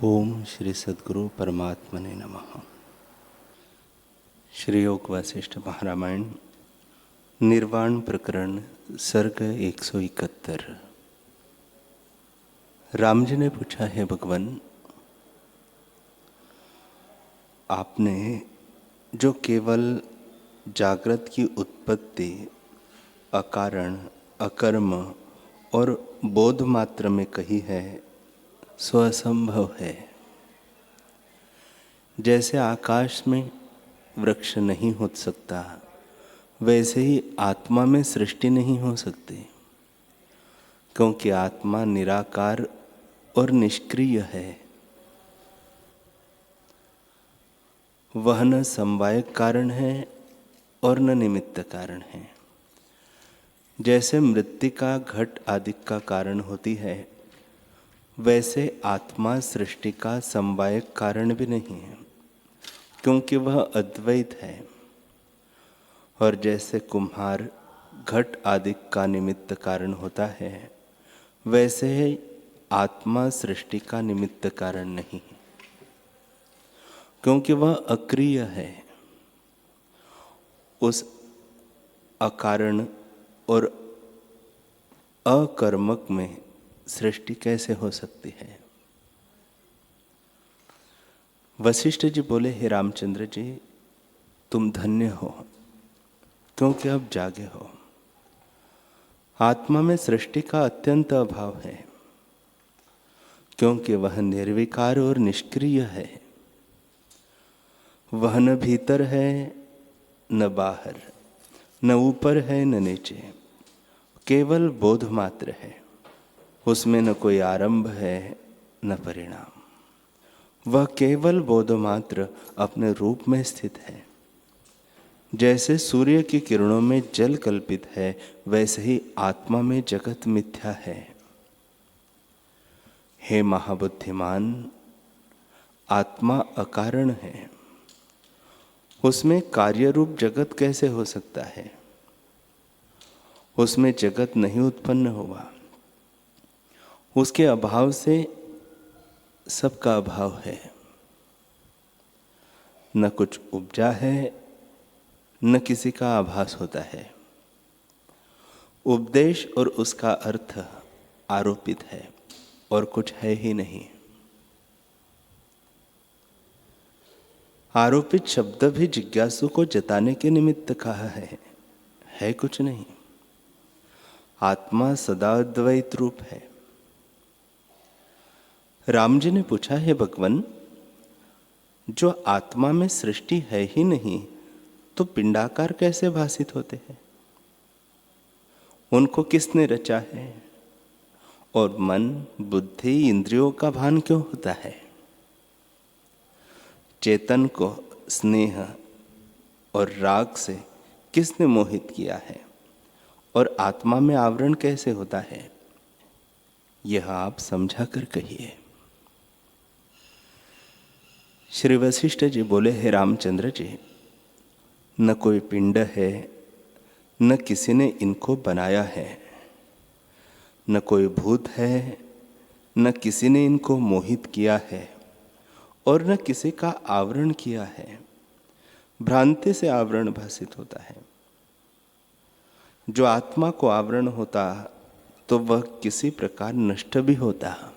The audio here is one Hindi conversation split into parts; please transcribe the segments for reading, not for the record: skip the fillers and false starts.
ओम श्री सद्गुरु परमात्मने नमः। श्री योग वशिष्ठ महारामायण निर्वाण प्रकरण सर्ग 171। राम जी ने पूछा, है भगवान, आपने जो केवल जागृत की उत्पत्ति अकारण अकर्म और बोध मात्र में कही है सो असंभव है। जैसे आकाश में वृक्ष नहीं हो सकता, वैसे ही आत्मा में सृष्टि नहीं हो सकती, क्योंकि आत्मा निराकार और निष्क्रिय है। वह न समवायक कारण है और न निमित्त कारण है। जैसे मृत्तिका घट आदि का कारण होती है, वैसे आत्मा सृष्टि का समवायक कारण भी नहीं है, क्योंकि वह अद्वैत है। और जैसे कुम्हार घट आदि का निमित्त कारण होता है, वैसे ही आत्मा सृष्टि का निमित्त कारण नहीं है, क्योंकि वह अक्रिय है। उस अकारण और अकर्मक में सृष्टि कैसे हो सकती है? वशिष्ठ जी बोले, हे रामचंद्र जी, तुम धन्य हो, क्योंकि अब जागे हो। आत्मा में सृष्टि का अत्यंत अभाव है, क्योंकि वह निर्विकार और निष्क्रिय है। वह न भीतर है न बाहर, न ऊपर है न नीचे, केवल बोध मात्र है। उसमें न कोई आरंभ है न परिणाम। वह केवल बोध मात्र अपने रूप में स्थित है। जैसे सूर्य की किरणों में जल कल्पित है, वैसे ही आत्मा में जगत मिथ्या है। हे महाबुद्धिमान, आत्मा अकारण है, उसमें कार्य रूप जगत कैसे हो सकता है? उसमें जगत नहीं उत्पन्न हुआ। उसके अभाव से सबका अभाव है। न कुछ उपजा है, न किसी का आभास होता है। उपदेश और उसका अर्थ आरोपित है और कुछ है ही नहीं। आरोपित शब्द भी जिज्ञासु को जताने के निमित्त कहा है कुछ नहीं। आत्मा सदा अद्वैत रूप है। राम जी ने पूछा, है भगवान, जो आत्मा में सृष्टि है ही नहीं, तो पिंडाकार कैसे भासित होते हैं? उनको किसने रचा है? और मन, बुद्धि, इंद्रियों का भान क्यों होता है? चेतन को स्नेह और राग से किसने मोहित किया है? और आत्मा में आवरण कैसे होता है? यह आप समझा कर कहिए। श्री वशिष्ठ जी बोले, हे रामचंद्र जी, न कोई पिंड है, न किसी ने इनको बनाया है। न कोई भूत है, न किसी ने इनको मोहित किया है, और न किसी का आवरण किया है। भ्रांति से आवरण भासित होता है। जो आत्मा को आवरण होता, तो वह किसी प्रकार नष्ट भी होता,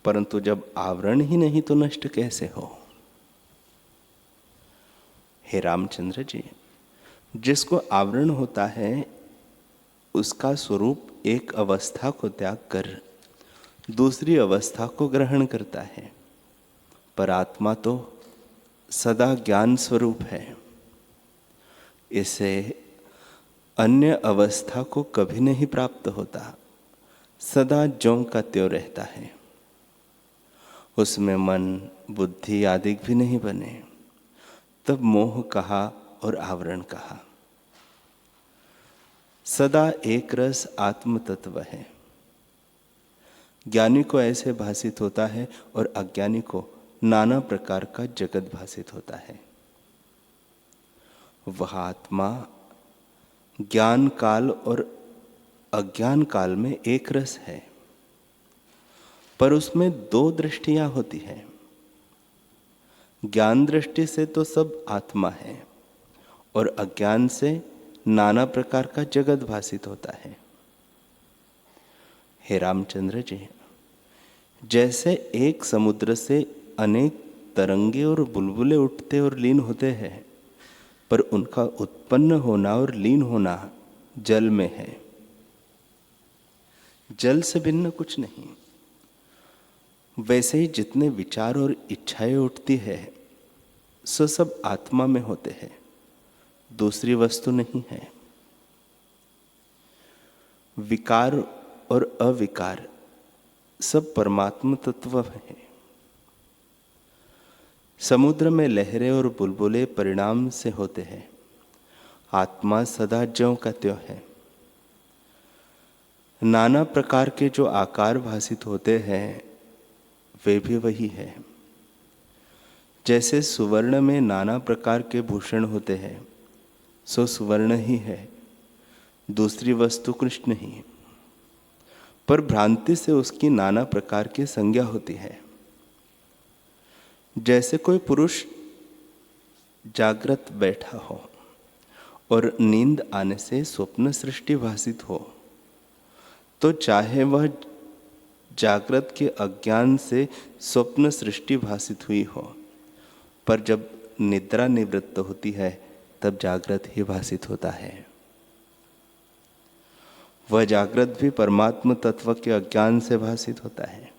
परंतु जब आवरण ही नहीं तो नष्ट कैसे हो? हे रामचंद्र जी, जिसको आवरण होता है, उसका स्वरूप एक अवस्था को त्याग कर दूसरी अवस्था को ग्रहण करता है, पर आत्मा तो सदा ज्ञान स्वरूप है। इसे अन्य अवस्था को कभी नहीं प्राप्त होता, सदा ज्यों का त्यों रहता है। उसमें मन, बुद्धि आदि भी नहीं बने, तब मोह कहा और आवरण कहा। सदा एक रस आत्म तत्व है। ज्ञानी को ऐसे भासित होता है और अज्ञानी को नाना प्रकार का जगत भासित होता है। वह आत्मा ज्ञान काल और अज्ञान काल में एक रस है। पर उसमें दो दृष्टियां होती हैं। ज्ञान दृष्टि से तो सब आत्मा है और अज्ञान से नाना प्रकार का जगत भासित होता है। हे रामचंद्र जी, जैसे एक समुद्र से अनेक तरंगे और बुलबुले उठते और लीन होते हैं, पर उनका उत्पन्न होना और लीन होना जल में है। जल से भिन्न कुछ नहीं। वैसे ही जितने विचार और इच्छाएं उठती है सो सब आत्मा में होते हैं, दूसरी वस्तु नहीं है। विकार और अविकार सब परमात्मा तत्व है। समुद्र में लहरें और बुलबुले परिणाम से होते हैं, आत्मा सदा ज्यों का त्यों है। नाना प्रकार के जो आकार भासित होते हैं वे भी वही है। जैसे सुवर्ण में नाना प्रकार के भूषण होते हैं सो सुवर्ण ही है, दूसरी वस्तु कृष्ण नहीं। पर भ्रांति से उसकी नाना प्रकार की संज्ञा होती है। जैसे कोई पुरुष जागृत बैठा हो और नींद आने से स्वप्न सृष्टि भासित हो, तो चाहे वह जागृत के अज्ञान से स्वप्न सृष्टि भासित हुई हो, पर जब निद्रा निवृत्त होती है तब जागृत ही भासित होता है। वह जागृत भी परमात्म तत्व के अज्ञान से भासित होता है।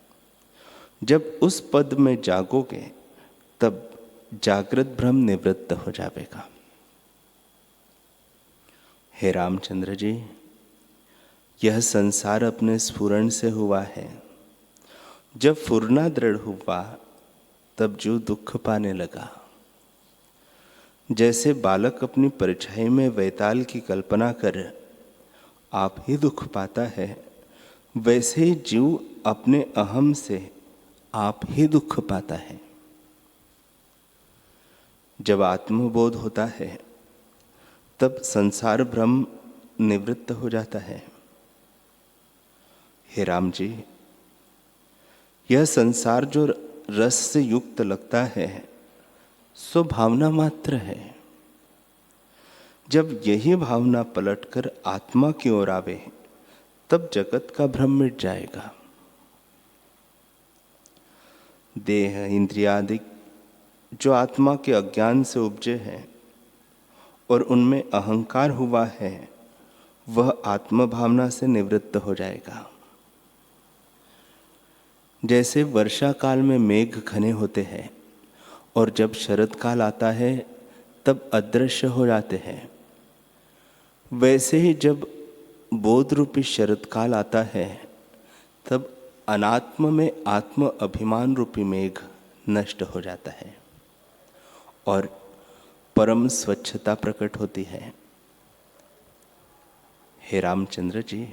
जब उस पद में जागोगे तब जागृत भ्रम निवृत्त हो जाएगा। हे रामचंद्र जी, यह संसार अपने स्फुरण से हुआ है। जब फुरना दृढ़ हुआ तब जो दुख पाने लगा। जैसे बालक अपनी परछाई में वैताल की कल्पना कर आप ही दुख पाता है, वैसे ही जीव अपने अहम से आप ही दुख पाता है। जब आत्मबोध होता है तब संसार भ्रम निवृत्त हो जाता है। हे राम जी, यह संसार जो रस से युक्त लगता है सो भावना मात्र है। जब यही भावना पलटकर आत्मा की ओर आवे तब जगत का भ्रम मिट जाएगा। देह इंद्रियादि जो आत्मा के अज्ञान से उपजे हैं और उनमें अहंकार हुआ है, वह आत्म भावना से निवृत्त हो जाएगा। जैसे वर्षा काल में मेघ घने होते हैं और जब शरद काल आता है तब अदृश्य हो जाते हैं, वैसे ही जब बोध रूपी शरद काल आता है तब अनात्म में आत्म अभिमान रूपी मेघ नष्ट हो जाता है और परम स्वच्छता प्रकट होती है। हे रामचंद्र जी,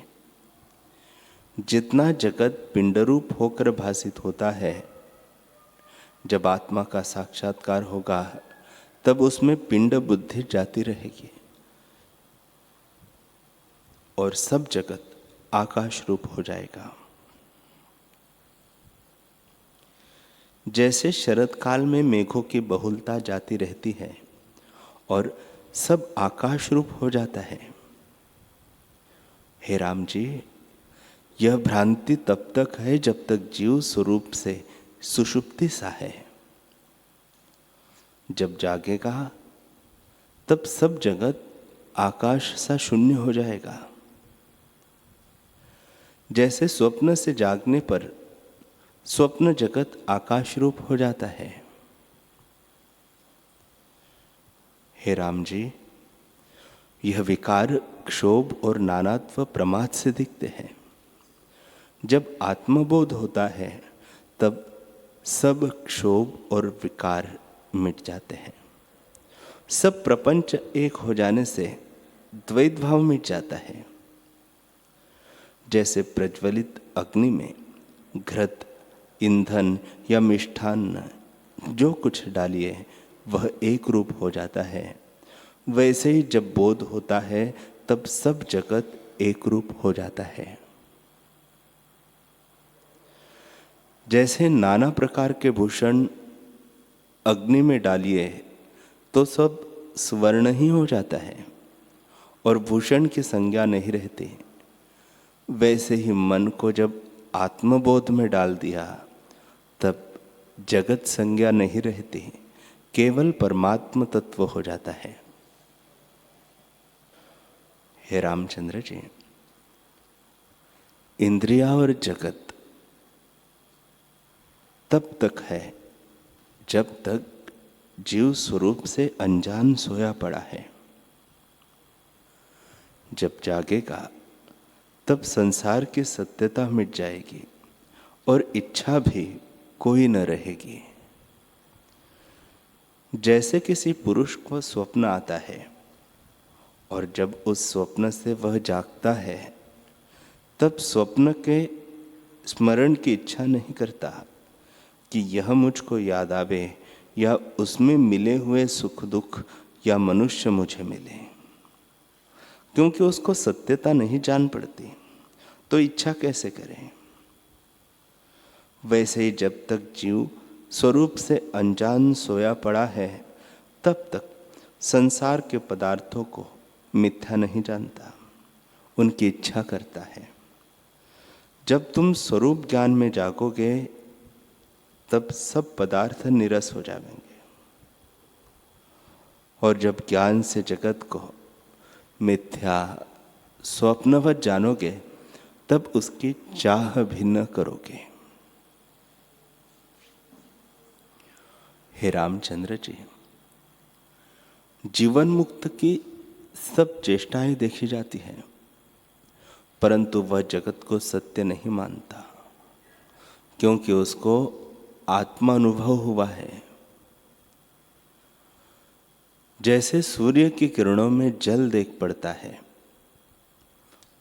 जितना जगत पिंडरूप होकर भासित होता है, जब आत्मा का साक्षात्कार होगा तब उसमें पिंड बुद्धि जाती रहेगी और सब जगत आकाश रूप हो जाएगा। जैसे शरद काल में मेघों की बहुलता जाती रहती है और सब आकाश रूप हो जाता है। हे राम जी, यह भ्रांति तब तक है जब तक जीव स्वरूप से सुषुप्ति सा है। जब जागेगा तब सब जगत आकाश सा शून्य हो जाएगा। जैसे स्वप्न से जागने पर स्वप्न जगत आकाश रूप हो जाता है। हे राम जी, यह विकार क्षोभ और नानात्व प्रमाद से दिखते हैं। जब आत्मबोध होता है तब सब क्षोभ और विकार मिट जाते हैं। सब प्रपंच एक हो जाने से द्वैत भाव मिट जाता है। जैसे प्रज्वलित अग्नि में घृत, ईंधन या मिष्ठान्न जो कुछ डालिए वह एक रूप हो जाता है, वैसे ही जब बोध होता है तब सब जगत एक रूप हो जाता है। जैसे नाना प्रकार के भूषण अग्नि में डालिए तो सब स्वर्ण ही हो जाता है और भूषण की संज्ञा नहीं रहती, वैसे ही मन को जब आत्मबोध में डाल दिया तब जगत संज्ञा नहीं रहती, केवल परमात्म तत्व हो जाता है। हे रामचंद्र जी, इंद्रिया और जगत तब तक है जब तक जीव स्वरूप से अनजान सोया पड़ा है। जब जागेगा तब संसार की सत्यता मिट जाएगी और इच्छा भी कोई न रहेगी। जैसे किसी पुरुष को स्वप्न आता है और जब उस स्वप्न से वह जागता है तब स्वप्न के स्मरण की इच्छा नहीं करता कि यह मुझको याद आवे या उसमें मिले हुए सुख दुख या मनुष्य मुझे मिले, क्योंकि उसको सत्यता नहीं जान पड़ती, तो इच्छा कैसे करें। वैसे ही जब तक जीव स्वरूप से अनजान सोया पड़ा है तब तक संसार के पदार्थों को मिथ्या नहीं जानता, उनकी इच्छा करता है। जब तुम स्वरूप ज्ञान में जागोगे तब सब पदार्थ निरस हो जाएंगे और जब ज्ञान से जगत को मिथ्या स्वप्नवत जानोगे तब उसकी चाह भी न करोगे। हे रामचंद्र जी, जीवन मुक्त की सब चेष्टाएं देखी जाती हैं, परंतु वह जगत को सत्य नहीं मानता, क्योंकि उसको आत्मानुभव हुआ है। जैसे सूर्य की किरणों में जल देख पड़ता है,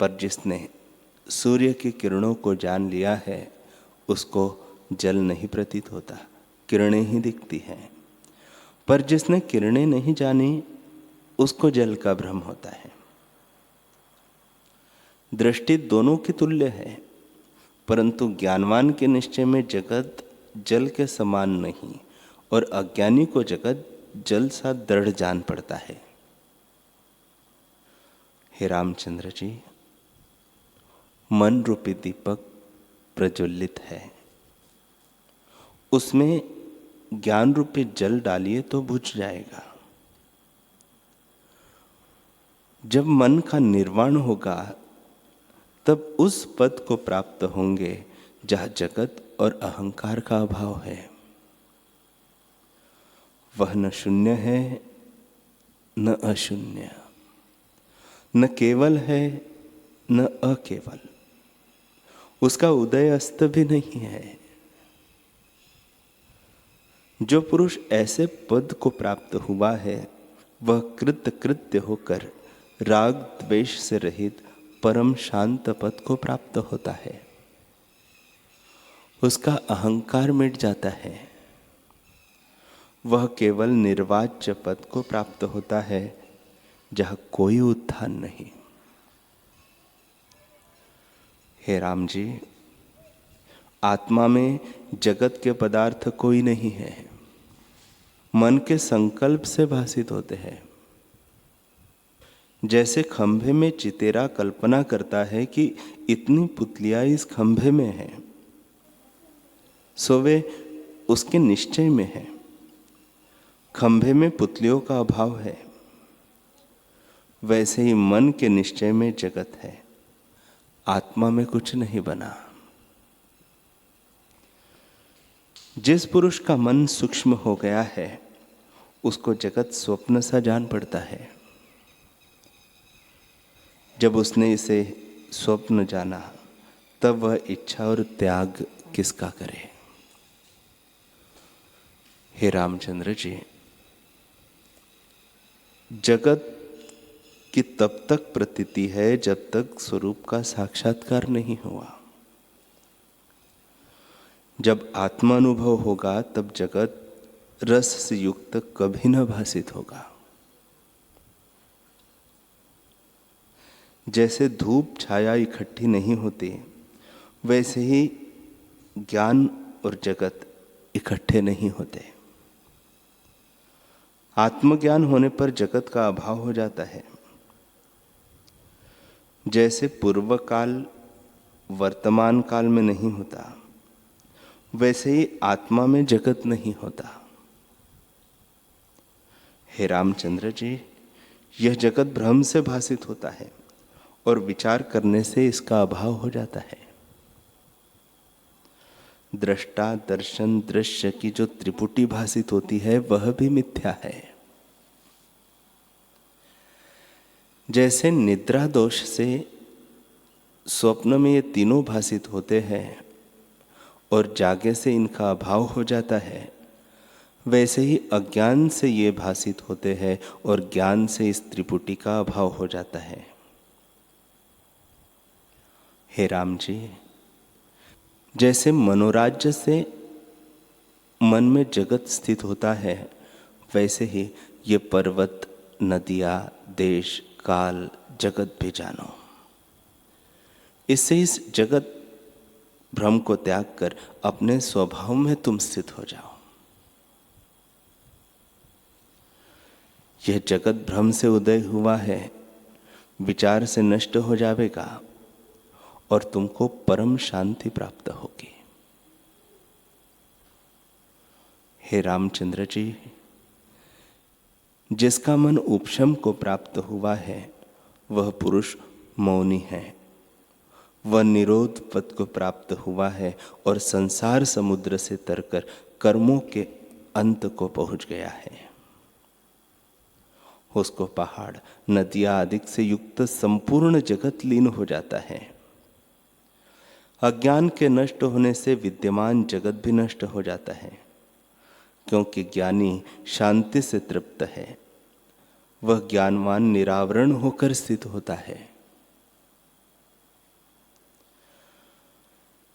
पर जिसने सूर्य की किरणों को जान लिया है उसको जल नहीं प्रतीत होता, किरणें ही दिखती हैं। पर जिसने किरणें नहीं जानी उसको जल का भ्रम होता है। दृष्टि दोनों की तुल्य है, परंतु ज्ञानवान के निश्चय में जगत जल के समान नहीं और अज्ञानी को जगत जल सा दृढ़ जान पड़ता है। हे रामचंद्र जी, मन रूपी दीपक प्रज्वलित है, उसमें ज्ञान रूपी जल डालिए तो बुझ जाएगा। जब मन का निर्वाण होगा तब उस पद को प्राप्त होंगे जहाँ जगत और अहंकार का अभाव है। वह न शून्य है न अशून्य, न केवल है न अकेवल, उसका उदय अस्त भी नहीं है। जो पुरुष ऐसे पद को प्राप्त हुआ है वह कृत्य होकर राग द्वेष से रहित परम शांत पद को प्राप्त होता है। उसका अहंकार मिट जाता है, वह केवल निर्वाच्य पद को प्राप्त होता है जहाँ कोई उत्थान नहीं। हे राम जी, आत्मा में जगत के पदार्थ कोई नहीं है, मन के संकल्प से भासित होते हैं। जैसे खंभे में चितेरा कल्पना करता है कि इतनी पुतलियां इस खंभे में है, सो वे उसके निश्चय में है। खंभे में पुतलियों का अभाव है, वैसे ही मन के निश्चय में जगत है, आत्मा में कुछ नहीं बना। जिस पुरुष का मन सूक्ष्म हो गया है उसको जगत स्वप्न सा जान पड़ता है। जब उसने इसे स्वप्न जाना तब वह इच्छा और त्याग किसका करे। हे रामचंद्र जी, जगत की तब तक प्रतीति है जब तक स्वरूप का साक्षात्कार नहीं हुआ। जब आत्मानुभव होगा तब जगत रस से युक्त कभी न भासित होगा। जैसे धूप छाया इकट्ठी नहीं होती, वैसे ही ज्ञान और जगत इकट्ठे नहीं होते। आत्मज्ञान होने पर जगत का अभाव हो जाता है। जैसे पूर्व काल वर्तमान काल में नहीं होता, वैसे ही आत्मा में जगत नहीं होता। हे रामचंद्र जी, यह जगत भ्रम से भासित होता है और विचार करने से इसका अभाव हो जाता है। दृष्टा दर्शन दृश्य की जो त्रिपुटी भासित होती है वह भी मिथ्या है। जैसे निद्रा दोष से स्वप्न में ये तीनों भासित होते हैं और जागे से इनका अभाव हो जाता है, वैसे ही अज्ञान से ये भासित होते हैं और ज्ञान से इस त्रिपुटी का अभाव हो जाता है। हे राम जी, जैसे मनोराज्य से मन में जगत स्थित होता है, वैसे ही ये पर्वत, नदियाँ, देश, काल, जगत भी जानो। इससे इस जगत भ्रम को त्याग कर अपने स्वभाव में तुम स्थित हो जाओ। यह जगत भ्रम से उदय हुआ है, विचार से नष्ट हो जाएगा और तुमको परम शांति प्राप्त होगी। हे रामचंद्र जी, जिसका मन उपशम को प्राप्त हुआ है वह पुरुष मौनी है। वह निरोध पद को प्राप्त हुआ है और संसार समुद्र से तरकर कर्मों के अंत को पहुंच गया है। उसको पहाड़, नदियां आदि से युक्त संपूर्ण जगत लीन हो जाता है। अज्ञान के नष्ट होने से विद्यमान जगत भी नष्ट हो जाता है, क्योंकि ज्ञानी शांति से तृप्त है। वह ज्ञानवान निरावरण होकर स्थित होता है।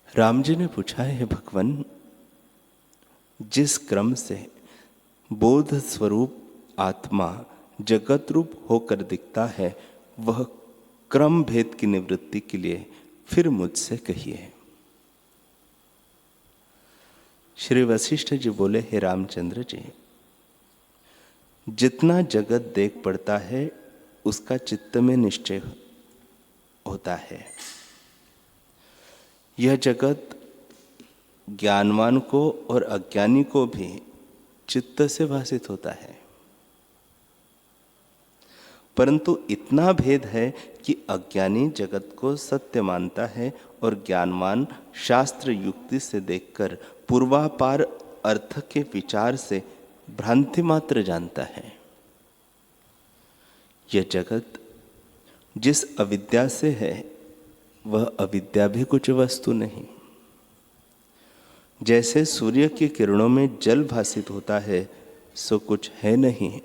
राम जी ने पूछा है, भगवान, जिस क्रम से बोध स्वरूप आत्मा जगत रूप होकर दिखता है, वह क्रम भेद की निवृत्ति के लिए फिर मुझसे कहिए। श्री वशिष्ठ जी बोले, हे रामचंद्र जी, जितना जगत देख पड़ता है उसका चित्त में निश्चय होता है। यह जगत ज्ञानवान को और अज्ञानी को भी चित्त से भासित होता है, परंतु इतना भेद है कि अज्ञानी जगत को सत्य मानता है और ज्ञानवान शास्त्र युक्ति से देखकर पूर्वापार अर्थ के विचार से भ्रांति मात्र जानता है। यह जगत जिस अविद्या से है वह अविद्या भी कुछ वस्तु नहीं। जैसे सूर्य की किरणों में जल भासित होता है सो कुछ है नहीं,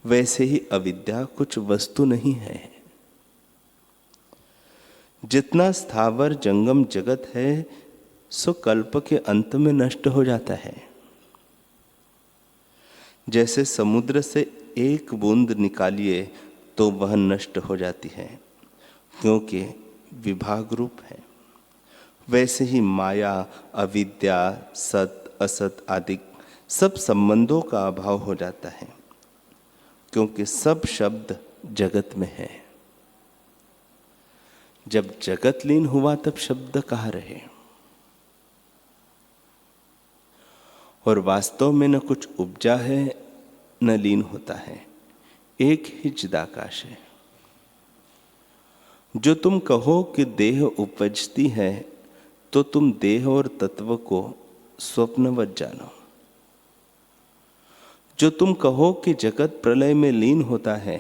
वैसे ही अविद्या कुछ वस्तु नहीं है। जितना स्थावर जंगम जगत है सो कल्प के अंत में नष्ट हो जाता है। जैसे समुद्र से एक बूंद निकालिए तो वह नष्ट हो जाती है, क्योंकि विभाग रूप है। वैसे ही माया, अविद्या, सत असत आदि सब संबंधों का अभाव हो जाता है, क्योंकि सब शब्द जगत में है। जब जगत लीन हुआ तब शब्द कहाँ रहे। और वास्तव में न कुछ उपजा है न लीन होता है, एक ही चिदाकाश है। जो तुम कहो कि देह उपजती है तो तुम देह और तत्व को स्वप्नवत जानो। जो तुम कहो कि जगत प्रलय में लीन होता है,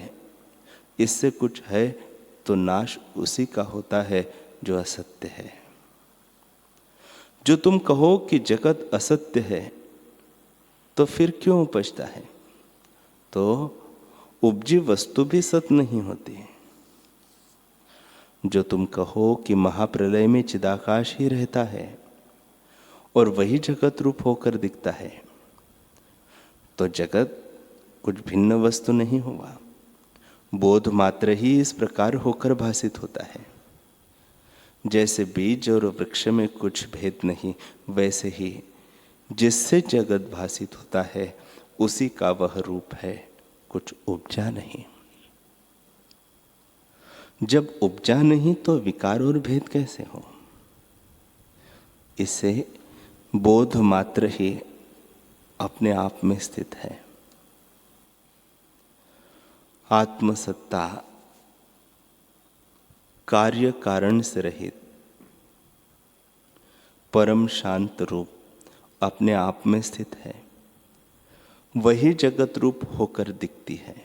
इससे कुछ है तो नाश उसी का होता है जो असत्य है। जो तुम कहो कि जगत असत्य है तो फिर क्यों उपजता है, तो उपजी वस्तु भी सत्य नहीं होती। जो तुम कहो कि महाप्रलय में चिदाकाश ही रहता है और वही जगत रूप होकर दिखता है, तो जगत कुछ भिन्न वस्तु नहीं हुआ, बोध मात्र ही इस प्रकार होकर भासित होता है। जैसे बीज और वृक्ष में कुछ भेद नहीं, वैसे ही जिससे जगत भासित होता है उसी का वह रूप है, कुछ उपजा नहीं। जब उपजा नहीं तो विकार और भेद कैसे हो? इससे बोध मात्र ही अपने आप में स्थित है। आत्मसत्ता कार्य कारण से रहित परम शांत रूप अपने आप में स्थित है। वही जगत रूप होकर दिखती है।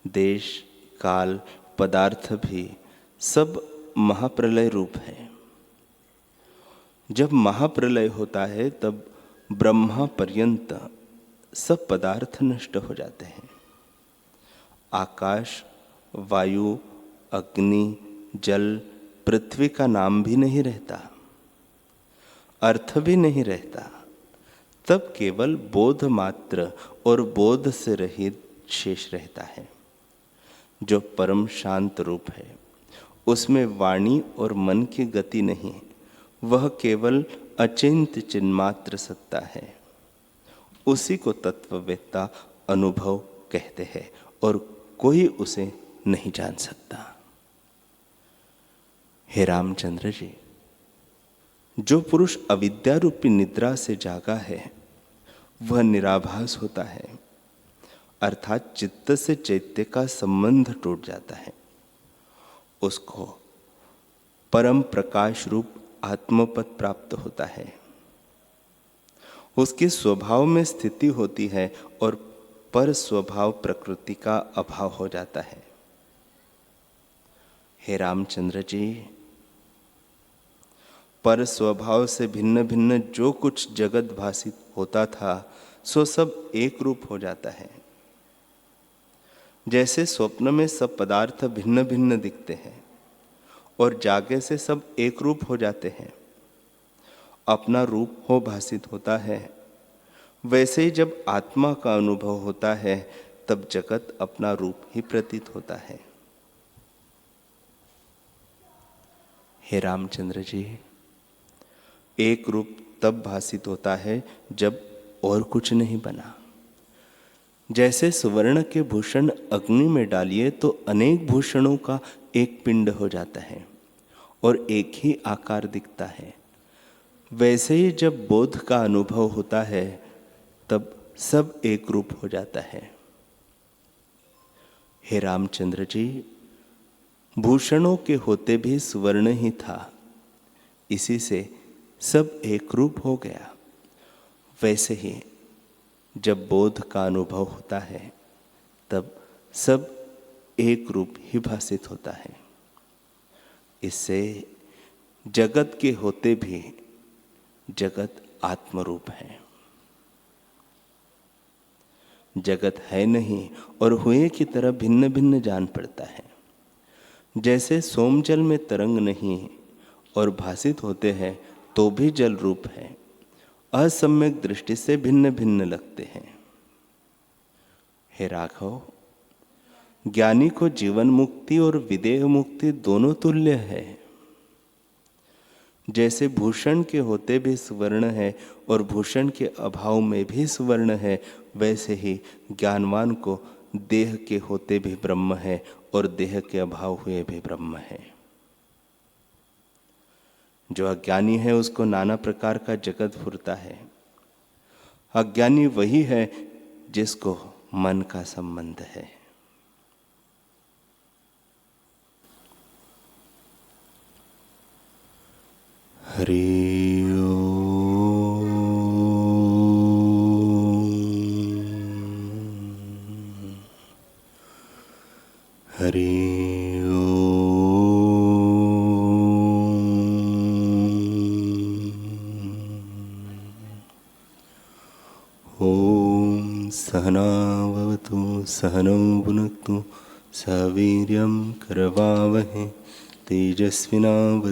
देश काल पदार्थ भी सब महाप्रलय रूप है। जब महाप्रलय होता है तब ब्रह्मा पर्यंत सब पदार्थ नष्ट हो जाते हैं। आकाश, वायु, अग्नि, जल, पृथ्वी का नाम भी नहीं रहता, अर्थ भी नहीं रहता। तब केवल बोध मात्र और बोध से रहित शेष रहता है। जो परम शांत रूप है उसमें वाणी और मन की गति नहीं, वह केवल अचिंत्य चिन्मात्र सत्ता है। उसी को तत्ववेत्ता अनुभव कहते हैं और कोई उसे नहीं जान सकता। हे रामचंद्र जी, जो पुरुष अविद्या रूपी निद्रा से जागा है वह निराभास होता है, अर्थात चित्त से चैत्य का संबंध टूट जाता है। उसको परम प्रकाश रूप आत्मपद प्राप्त होता है। उसके स्वभाव में स्थिति होती है और पर स्वभाव प्रकृति का अभाव हो जाता है। हे रामचंद्र जी, पर स्वभाव से भिन्न भिन्न जो कुछ जगत भासित होता था सो सब एक रूप हो जाता है। जैसे स्वप्न में सब पदार्थ भिन्न भिन्न दिखते हैं और जागे से सब एक रूप हो जाते हैं, अपना रूप हो भासित होता है, वैसे ही जब आत्मा का अनुभव होता है तब जगत अपना रूप ही प्रतीत होता है। हे रामचंद्र जी, एक रूप तब भासित होता है जब और कुछ नहीं बना। जैसे सुवर्ण के भूषण अग्नि में डालिए तो अनेक भूषणों का एक पिंड हो जाता है और एक ही आकार दिखता है, वैसे ही जब बोध का अनुभव होता है तब सब एक रूप हो जाता है। हे रामचंद्र जी, भूषणों के होते भी सुवर्ण ही था, इसी से सब एक रूप हो गया। वैसे ही जब बोध का अनुभव होता है तब सब एक रूप ही भासित होता है। इससे जगत के होते भी जगत आत्मरूप है। जगत है नहीं और हुए की तरह भिन्न भिन्न जान पड़ता है। जैसे सोमजल में तरंग नहीं और भासित होते हैं तो भी जल रूप है, असम्यक दृष्टि से भिन्न भिन्न लगते हैं। हे राघव, ज्ञानी को जीवन मुक्ति और विदेह मुक्ति दोनों तुल्य है। जैसे भूषण के होते भी सुवर्ण है और भूषण के अभाव में भी सुवर्ण है, वैसे ही ज्ञानवान को देह के होते भी ब्रह्म है और देह के अभाव हुए भी ब्रह्म है। जो अज्ञानी है उसको नाना प्रकार का जगत फुरता है। अज्ञानी वही है जिसको मन का संबंध है। हरि ओम। हरि ओम। सहना भवतु सहनौ भुनक्तु सह वीर्यं करवावहै तेजस्विनावधीतमस्तु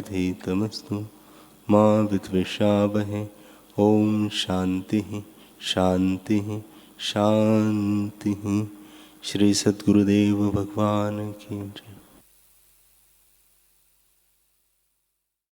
मा विद्विषावहै। ओम शांति शांति शांति। श्री सद्गुरुदेव भगवान की जय।